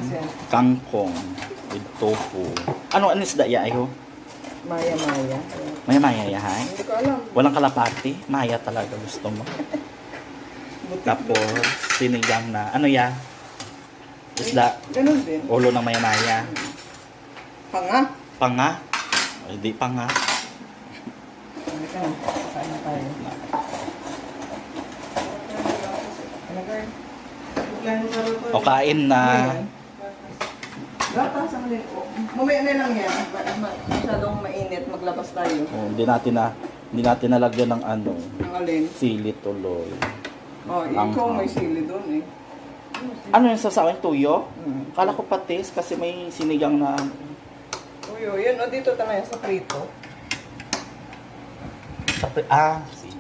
siya. kangkong with tofu. Ano isda ya ayo? Maya-maya. May maya yahay? Hindi ko alam. Walang kalapati? Maya talaga gusto mo. Butik Tapos sinigang na ano ya? Isda. Ganun din. Ulo ng maya-maya. Panga. Panga? Ay, di panga. Halika na. Kain na tayo. Ano kayo? O kain na. Gata sa malin. Mamaya na lang yan. Masyadong mainit. Maglabas tayo. Oh, hindi natin nalagyan ng ano, Ang alin. sili tuloy. Oh, ikaw may sili doon eh. Ano yung sasawin? Tuyo? Hmm. Kala ko patis kasi may sinigang na Uyo, yun. O, dito tayo sa prito. sige.